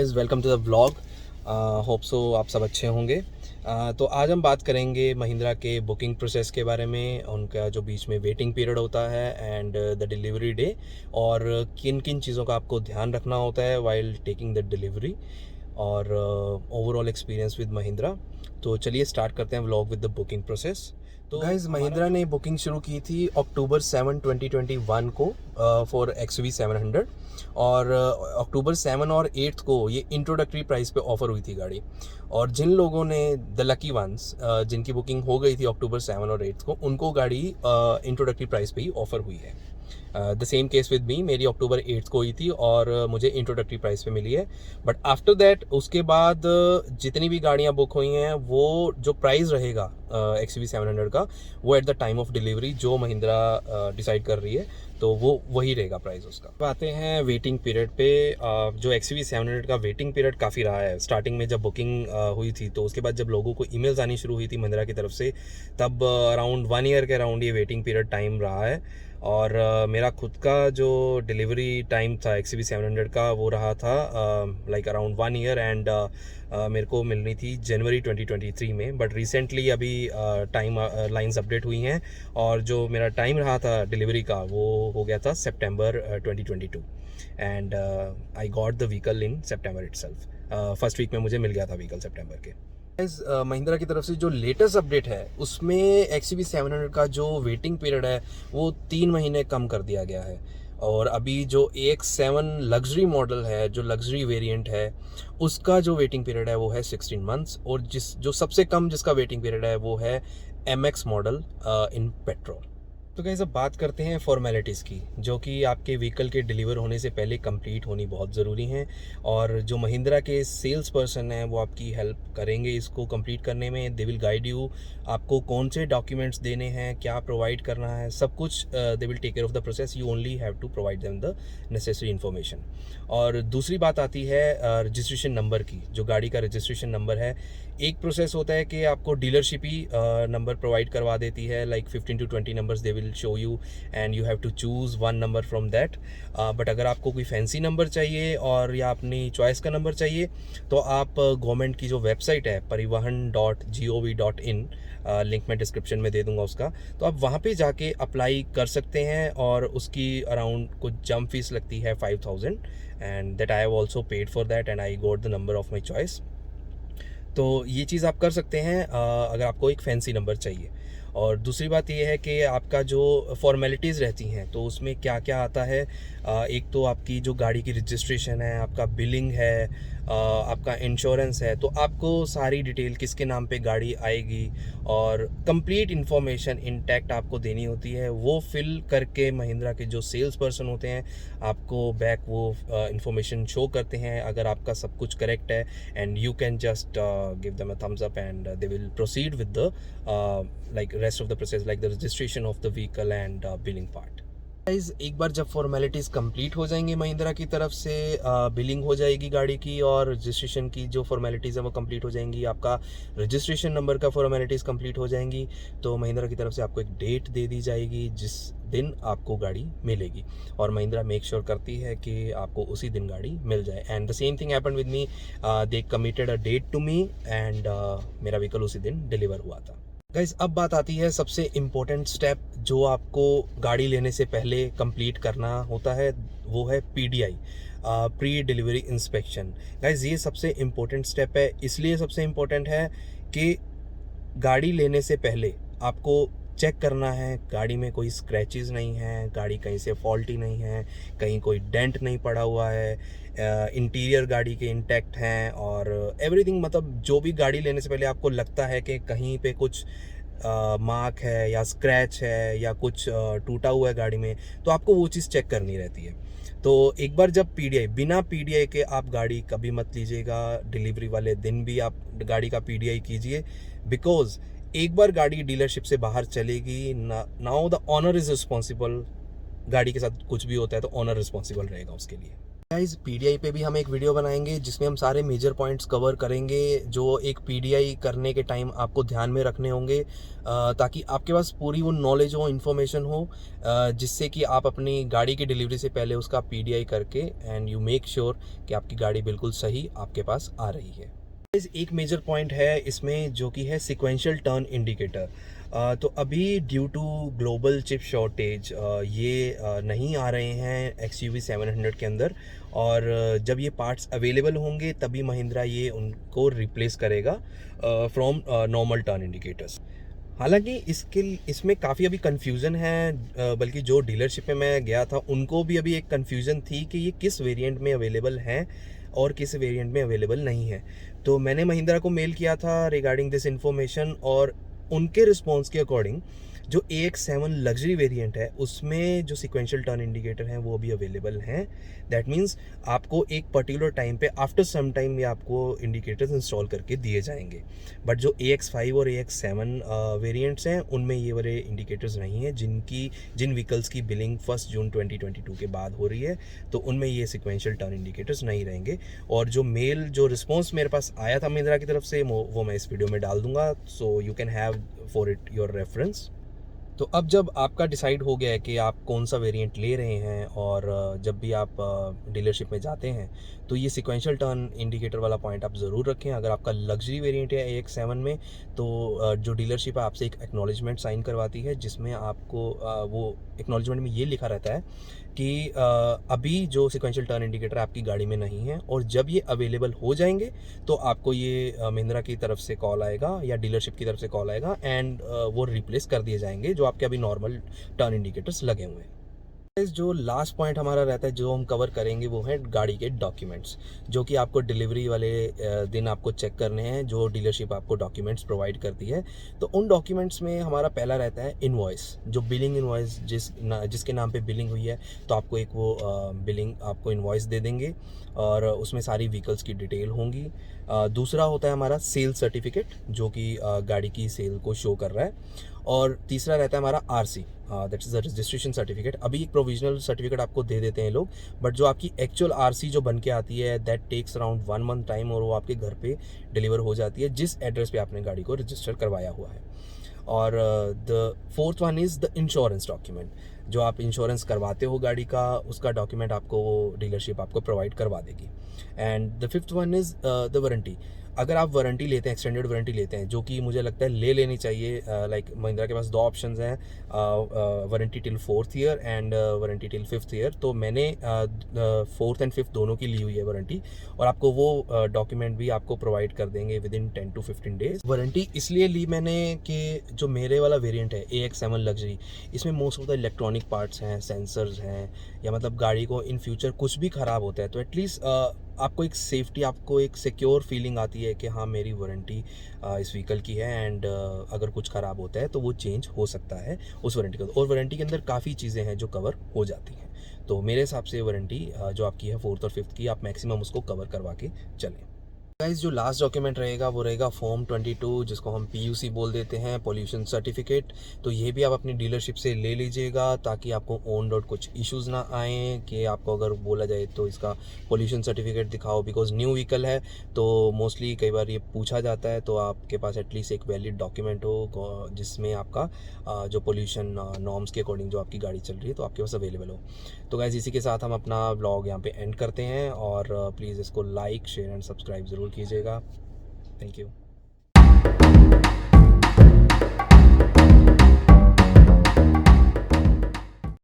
Guys, welcome to the vlog. Hope so आप सब अच्छे होंगे। तो आज हम बात करेंगे महिंद्रा के बुकिंग प्रोसेस के बारे में, उनका जो बीच में वेटिंग पीरियड होता है एंड द डिलीवरी डे, और किन किन चीज़ों का आपको ध्यान रखना होता है वाइल टेकिंग द डिलीवरी, और ओवरऑल एक्सपीरियंस विद महिंद्रा। तो चलिए स्टार्ट करते हैं vlog with the booking process. तो गाइज, महिंद्रा ने बुकिंग शुरू की थी अक्टूबर 7 2021 को फॉर XUV 700, और अक्टूबर 7 और 8 को ये इंट्रोडक्टरी प्राइस पे ऑफ़र हुई थी गाड़ी। और जिन लोगों ने द लकी वंस जिनकी बुकिंग हो गई थी अक्टूबर 7 और 8 को, उनको गाड़ी इंट्रोडक्टरी प्राइस पे ही ऑफ़र हुई है। The same case with me, मेरी अक्टूबर 8 को हुई थी और मुझे इंट्रोडक्टरी प्राइस पे मिली है। बट आफ्टर दैट, उसके बाद जितनी भी गाड़ियाँ बुक हुई हैं, वो जो प्राइस रहेगा XUV 700 का, वो at the time of delivery जो महिंद्रा डिसाइड कर रही है, तो वो वही रहेगा प्राइस उसका। अब आते हैं वेटिंग पीरियड पे। जो XUV 700 का वेटिंग पीरियड काफ़ी रहा है। स्टार्टिंग में जब बुकिंग हुई थी, तो उसके बाद जब लोगों को ईमेल्स आनी शुरू हुई थी महिंद्रा की तरफ से, तब अराउंड 1 ईयर के अराउंड ये वेटिंग पीरियड टाइम रहा है। और मेरा खुद का जो डिलीवरी टाइम था XUV 700 का, वो रहा था लाइक अराउंड 1 ईयर, एंड मेरे को मिलनी थी जनवरी 2023 में। बट रिसेंटली अभी टाइम लाइंस अपडेट हुई हैं, और जो मेरा टाइम रहा था डिलीवरी का, वो हो गया था सितंबर 2022, and I got the vehicle in September itself. First week में मुझे मिल गया था व्हीकल सितंबर के। महिंद्रा की तरफ से जो लेटेस्ट अपडेट है, उसमें XUV 700 का जो वेटिंग पीरियड है, वो 3 महीने कम कर दिया गया है। और अभी जो AX7 लग्जरी मॉडल है, जो लग्जरी वेरिएंट है, उसका जो वेटिंग पीरियड है वो है 16 मंथ्स। और जो सबसे कम जिसका वेटिंग पीरियड है, वो है MX मॉडल इन पेट्रोल। तो गाइस, अब बात करते हैं फॉर्मेलिटीज़ की, जो कि आपके व्हीकल के डिलीवर होने से पहले कंप्लीट होनी बहुत ज़रूरी हैं। और जो महिंद्रा के सेल्स पर्सन हैं, वो आपकी हेल्प करेंगे इसको कंप्लीट करने में। दे विल गाइड यू, आपको कौन से डॉक्यूमेंट्स देने हैं, क्या प्रोवाइड करना है, सब कुछ they will take care of the process. You only have to provide them the necessary information. और दूसरी बात आती है रजिस्ट्रेशन नंबर की। जो गाड़ी का रजिस्ट्रेशन नंबर है, एक प्रोसेस होता है कि आपको डीलरशिप ही नंबर प्रोवाइड करवा देती है, like 15 to 20 numbers they will show you, and you have to choose one number from that. But अगर आपको कोई फैंसी नंबर चाहिए और या अपनी चॉइस का नंबर चाहिए, तो आप गवर्नमेंट की जो वेबसाइट है parivahan.gov.in, लिंक मैं डिस्क्रिप्शन में दे दूंगा उसका, तो आप वहाँ पे जाके अप्लाई कर सकते हैं। और उसकी अराउंड कुछ जंप फीस लगती है 5000, and that I have also paid for that, and I got the number of my choice. तो ये चीज़ आप कर सकते हैं अगर आपको एक फैंसी नंबर चाहिए। और दूसरी बात ये है कि आपका जो फॉर्मेलिटीज़ रहती हैं, तो उसमें क्या क्या आता है। एक तो आपकी जो गाड़ी की रजिस्ट्रेशन है, आपका बिलिंग है, आपका इंश्योरेंस है, तो आपको सारी डिटेल किसके नाम पे गाड़ी आएगी और कंप्लीट इन्फॉर्मेशन इंटैक्ट आपको देनी होती है। वो फिल करके महिंद्रा के जो सेल्स पर्सन होते हैं, आपको बैक वो इन्फॉर्मेशन शो करते हैं। अगर आपका सब कुछ करेक्ट है, and you can just give them a thumbs up, and they will proceed with the like rest of the process, like the registration of the vehicle and billing part. Guys, एक बार जब formalities complete हो जाएंगी महिंद्रा की तरफ से, billing हो जाएगी गाड़ी की, और रजिस्ट्रेशन की जो फॉर्मेलिटीज़ है वो कंप्लीट हो जाएंगी, आपका रजिस्ट्रेशन नंबर का फॉर्मेलिटीज़ कंप्लीट हो जाएंगी, तो महिंद्रा की तरफ से आपको एक डेट दे दी जाएगी जिस दिन आपको गाड़ी मिलेगी। और महिंद्रा मेक श्योर करती है कि आपको उसी दिन गाड़ी मिल जाए। And the same thing happened with me, they committed a date to me, and मेरा व्हीकल उसी दिन डिलीवर हुआ था। गाइज, अब बात आती है सबसे इम्पोर्टेंट स्टेप जो आपको गाड़ी लेने से पहले कंप्लीट करना होता है, वो है PDI, pre delivery inspection. Guys, ये सबसे इम्पोर्टेंट स्टेप है। इसलिए सबसे इम्पोर्टेंट है कि गाड़ी लेने से पहले आपको चेक करना है गाड़ी में कोई स्क्रैचेस नहीं है, गाड़ी कहीं से फॉल्टी नहीं है, कहीं कोई डेंट नहीं पड़ा हुआ है, इंटीरियर गाड़ी के इंटैक्ट हैं, और एवरीथिंग। मतलब जो भी गाड़ी लेने से पहले आपको लगता है कि कहीं पे कुछ मार्क है या स्क्रैच है या कुछ टूटा हुआ है गाड़ी में, तो आपको वो चीज़ चेक करनी रहती है। तो एक बार जब PDI, बिना PDI के आप गाड़ी कभी मत लीजिएगा। डिलीवरी वाले दिन भी आप गाड़ी का PDI कीजिए, बिकॉज एक बार गाड़ी डीलरशिप से बाहर चलेगी, now the owner is responsible. गाड़ी के साथ कुछ भी होता है तो ऑनर रिस्पॉन्सिबल रहेगा उसके लिए। गाइस पीडीआई पे भी हम एक वीडियो बनाएंगे जिसमें हम सारे मेजर पॉइंट्स कवर करेंगे जो एक पीडीआई करने के टाइम आपको ध्यान में रखने होंगे, ताकि आपके पास पूरी वो नॉलेज हो, इन्फॉर्मेशन हो, जिससे कि आप अपनी गाड़ी की डिलीवरी से पहले उसका पीडीआई करके एंड यू मेक श्योर कि आपकी गाड़ी बिल्कुल सही आपके पास आ रही है। एक मेजर पॉइंट है इसमें जो कि है सिक्वेंशियल टर्न इंडिकेटर। तो अभी due to global chip shortage ये नहीं आ रहे हैं XUV 700 के अंदर, और जब ये पार्ट्स अवेलेबल होंगे तभी महिंद्रा ये उनको रिप्लेस करेगा फ्रॉम नॉर्मल टर्न इंडिकेटर्स। हालांकि इसमें काफ़ी अभी कन्फ्यूज़न है, बल्कि जो डीलरशिप में मैं गया था उनको भी अभी एक कन्फ्यूज़न थी कि ये किस वेरिएंट में अवेलेबल हैं और किस वेरिएंट में अवेलेबल नहीं है। तो मैंने महिंद्रा को मेल किया था रिगार्डिंग दिस इन्फॉर्मेशन, और उनके रिस्पॉन्स के अकॉर्डिंग जो AX7 लग्जरी वेरिएंट है उसमें जो सिक्वेंशियल टर्न इंडिकेटर हैं वो अभी अवेलेबल हैं। दैट मीन्स आपको एक पर्टिकुलर टाइम पे आफ्टर सम टाइम ये आपको इंडिकेटर्स इंस्टॉल करके दिए जाएंगे। बट जो AX5 और AX7 वेरिएंट्स हैं उनमें ये वाले इंडिकेटर्स नहीं हैं, जिन व्हीकल्स की बिलिंग 1 जून 2022 के बाद हो रही है, तो उनमें ये सिक्वेंशियल टर्न इंडिकेटर्स नहीं रहेंगे। और जो रिस्पॉन्स मेरे पास आया था महिंद्रा की तरफ से वो मैं इस वीडियो में डाल दूंगा, so you can have for it your reference. तो अब जब आपका डिसाइड हो गया है कि आप कौन सा वेरिएंट ले रहे हैं, और जब भी आप डीलरशिप में जाते हैं तो ये सिक्वेंशियल टर्न इंडिकेटर वाला पॉइंट आप ज़रूर रखें। अगर आपका लग्जरी वेरिएंट है AX7 में, तो जो डीलरशिप है आपसे एक एक्नॉलेजमेंट साइन करवाती है, जिसमें आपको वो एक्नॉलेजमेंट में ये लिखा रहता है कि अभी जो सिक्वेंशियल टर्न इंडिकेटर आपकी गाड़ी में नहीं है, और जब ये अवेलेबल हो जाएंगे तो आपको ये महिंद्रा की तरफ से कॉल आएगा या डीलरशिप की तरफ से कॉल आएगा, एंड वो रिप्लेस कर दिए जाएंगे जो आपके अभी नॉर्मल टर्न इंडिकेटर्स लगे हुए हैं। जो लास्ट पॉइंट हमारा रहता है जो हम कवर करेंगे वो है गाड़ी के डॉक्यूमेंट्स, जो कि आपको डिलीवरी वाले दिन आपको चेक करने हैं, जो डीलरशिप आपको डॉक्यूमेंट्स प्रोवाइड करती है। तो उन डॉक्यूमेंट्स में हमारा पहला रहता है इनवॉइस, जो बिलिंग इनवॉइस जिसके नाम पे बिलिंग हुई है, तो आपको एक वो बिलिंग आपको इनवॉइस दे देंगे, और उसमें सारी व्हीकल्स की डिटेल होंगी। दूसरा होता है हमारा सेल सर्टिफिकेट, जो कि गाड़ी की सेल को शो कर रहा है। और तीसरा रहता है हमारा RC, that is the registration certificate. अभी एक प्रोविजनल सर्टिफिकेट आपको दे देते हैं लोग, बट जो आपकी एक्चुअल RC जो बन के आती है that takes around 1 month time, और वो आपके घर पे डिलीवर हो जाती है जिस एड्रेस पे आपने गाड़ी को रजिस्टर करवाया हुआ है। और the fourth one is the insurance document, जो आप इंश्योरेंस करवाते हो गाड़ी का, उसका डॉक्यूमेंट आपको वो डीलरशिप आपको प्रोवाइड करवा देगी। And the fifth one is the warranty. अगर आप वारंटी लेते हैं, एक्सटेंडेड वारंटी लेते हैं, जो कि मुझे लगता है ले लेनी चाहिए, लाइक महिंद्रा के पास 2 ऑप्शंस हैं, warranty till 4th year and warranty till 5th year. तो मैंने 4th एंड 5th दोनों की ली हुई है वारंटी, और आपको वो डॉक्यूमेंट भी आपको प्रोवाइड कर देंगे with in 10 to 15 days. Warranty इसलिए ली मैंने कि जो मेरे वाला वेरिएंट है AX7 लग्जरी, इसमें most of the electronic parts हैं, सेंसर्स हैं, या मतलब गाड़ी को इन फ्यूचर कुछ भी ख़राब होता है तो एटलीस्ट आपको एक सेफ्टी, आपको एक सिक्योर फीलिंग आती है कि हाँ मेरी वारंटी इस व्हीकल की है, एंड अगर कुछ ख़राब होता है तो वो चेंज हो सकता है उस वारंटी का। और वारंटी के अंदर काफ़ी चीज़ें हैं जो कवर हो जाती हैं, तो मेरे हिसाब से वारंटी जो आपकी है 4th और 5th की, आप मैक्सिमम उसको कवर करवा के चलें। गाइस जो लास्ट डॉक्यूमेंट रहेगा वो रहेगा फॉर्म 22, जिसको हम PUC बोल देते हैं, पोल्यूशन सर्टिफिकेट। तो ये भी आप अपनी डीलरशिप से ले लीजिएगा, ताकि आपको ऑन रोड कुछ इश्यूज़ ना आए कि आपको अगर बोला जाए तो इसका पोल्यूशन सर्टिफिकेट दिखाओ, बिकॉज न्यू व्हीकल है तो मोस्टली कई बार ये पूछा जाता है। तो आपके पास एटलीस्ट एक वैलिड डॉक्यूमेंट हो जिसमें आपका जो पोल्यूशन नॉर्म्स के अकॉर्डिंग जो आपकी गाड़ी चल रही है तो आपके पास अवेलेबल हो। तो गाइस इसी के साथ हम अपना ब्लॉग यहाँ पे एंड करते हैं, और प्लीज़ इसको लाइक, शेयर एंड सब्सक्राइब ज़रूर कीजिएगा। Thank you.